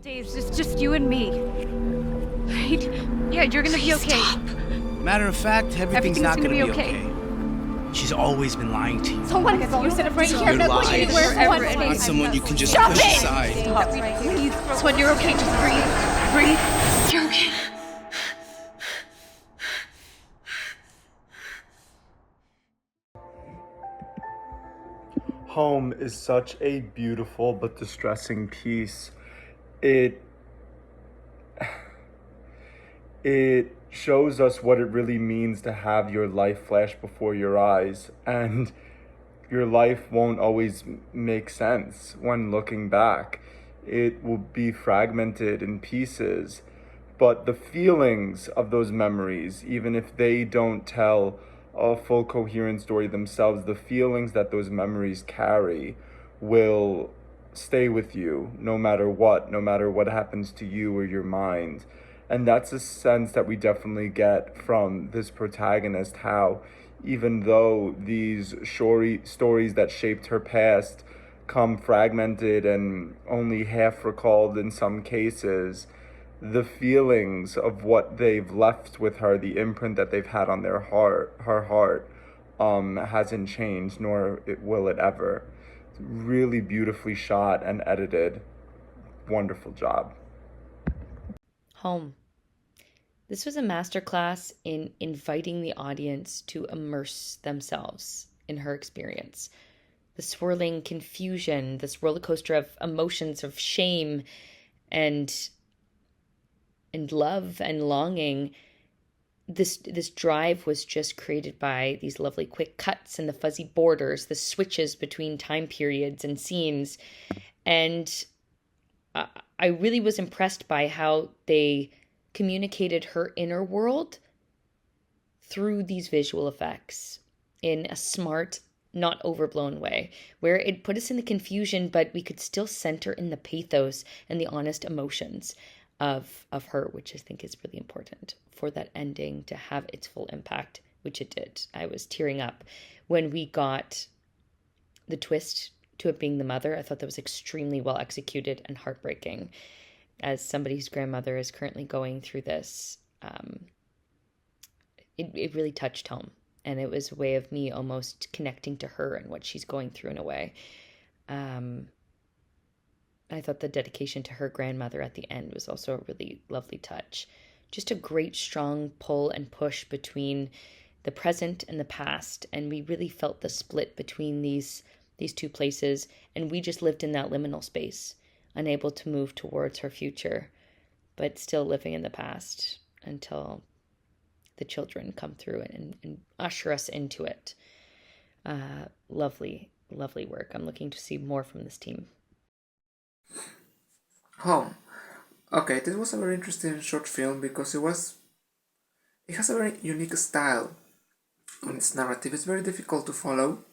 Days, it's just you and me. Right? Yeah, you're gonna be okay. Stop. Matter of fact, everything's not gonna be okay. She's always been lying to you. So what is you sit right here? You're lying. Not someone you can just push aside. Stop, please. Swan, you're okay. Just breathe. Breathe. You're okay. Home is such a beautiful but distressing piece. It shows us what it really means to have your life flash before your eyes, and your life won't always make sense when looking back. It will be fragmented in pieces, but the feelings of those memories, even if they don't tell a full coherent story themselves, the feelings that those memories carry will stay with you no matter what happens to you or your mind. And that's a sense that we definitely get from this protagonist, how even though these stories that shaped her past come fragmented and only half recalled in some cases, the feelings of what they've left with her, the imprint that they've had on her heart, hasn't changed, nor will it ever. Really beautifully shot and edited. Wonderful job. Home. This was a masterclass in inviting the audience to immerse themselves in her experience. The swirling confusion, this roller coaster of emotions of shame and love and longing. This drive was just created by these lovely quick cuts and the fuzzy borders, the switches between time periods and scenes. And I really was impressed by how they communicated her inner world through these visual effects in a smart, not overblown way, where it put us in the confusion, but we could still center in the pathos and the honest emotions of her, which I think is really important for that ending to have its full impact, which it did. I was tearing up when we got the twist to it being the mother. I thought that was extremely well executed and heartbreaking. As somebody whose grandmother is currently going through this, it really touched home. And it was a way of me almost connecting to her and what she's going through in a way. I thought the dedication to her grandmother at the end was also a really lovely touch. Just a great, strong pull and push between the present and the past. And we really felt the split between these two places. And we just lived in that liminal space, unable to move towards her future, but still living in the past until the children come through and usher us into it. Lovely, lovely work. I'm looking to see more from this team. Home. Okay, this was a very interesting short film because it has a very unique style on its narrative. It's very difficult to follow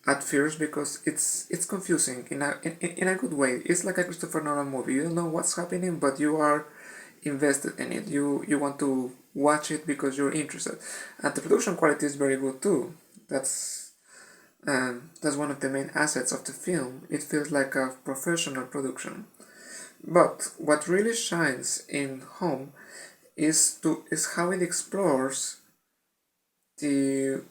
at first because it's confusing in a good way. It's like a Christopher Nolan movie. You don't know what's happening, but you are invested in it. You want to watch it because you're interested, and the production quality is very good too. That's one of the main assets of the film. It feels like a professional production. But what really shines in Home is how it explores the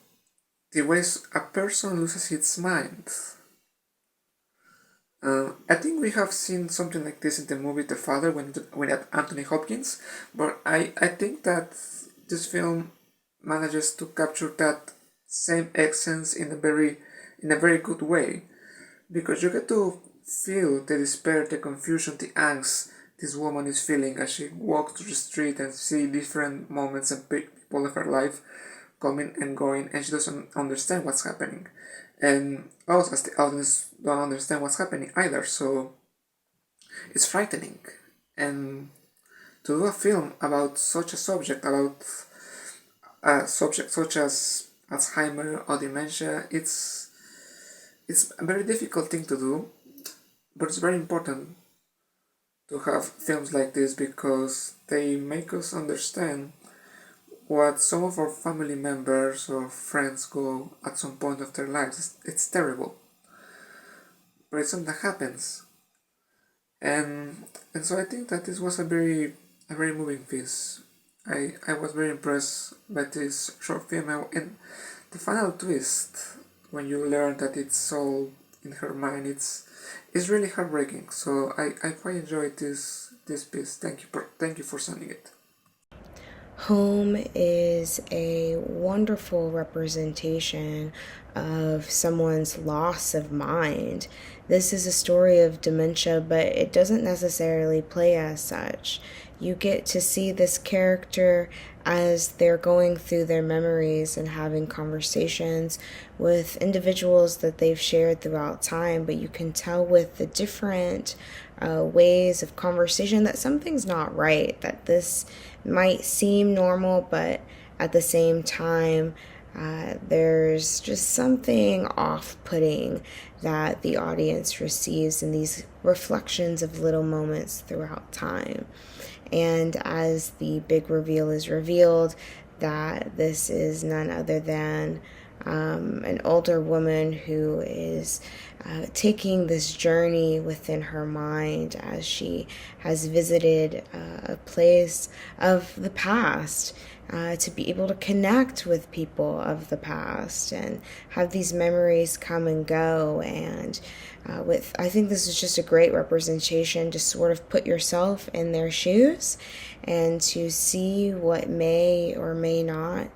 ways a person loses its mind. I think we have seen something like this in the movie The Father when at Anthony Hopkins, but I think that this film manages to capture that same essence in a very good way, because you get to feel the despair, the confusion, the angst this woman is feeling as she walks through the street and see different moments and people of her life coming and going, and she doesn't understand what's happening. And us as the audience don't understand what's happening either, so it's frightening. And to do a film about such a subject, about a subject such as Alzheimer or dementia, it's a very difficult thing to do, but it's very important to have films like this because they make us understand what some of our family members or friends go at some point of their lives. It's terrible, but it's something that happens, And so I think that this was a very moving piece. I was very impressed by this short film, and the final twist when you learn that it's all in her mind, it's really heartbreaking. So I quite enjoyed this piece. Thank you for sending it. Home is a wonderful representation of someone's loss of mind. This is a story of dementia, but it doesn't necessarily play as such. You get to see this character as they're going through their memories and having conversations with individuals that they've shared throughout time, but you can tell with the different ways of conversation that something's not right, that this might seem normal, but at the same time, there's just something off-putting that the audience receives in these reflections of little moments throughout time. And as the big reveal is revealed, that this is none other than an older woman who is taking this journey within her mind as she has visited a place of the past, to be able to connect with people of the past and have these memories come and go. And I think this is just a great representation to sort of put yourself in their shoes and to see what may or may not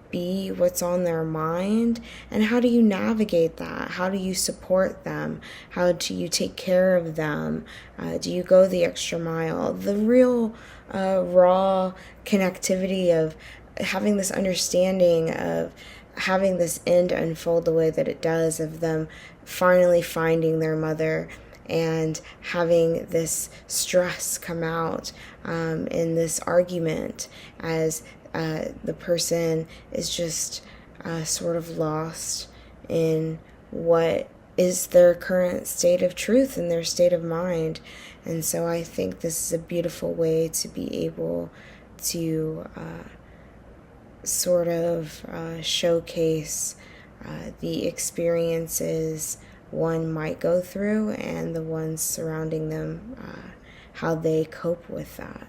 be what's on their mind, and how do you navigate that? How do you support them? How do you take care of them? Do you go the extra mile? The real raw connectivity of having this understanding of having this end unfold the way that it does, of them finally finding their mother and having this stress come out in this argument as the person is just sort of lost in what is their current state of truth and their state of mind. And so I think this is a beautiful way to be able to sort of showcase the experiences one might go through and the ones surrounding them, how they cope with that.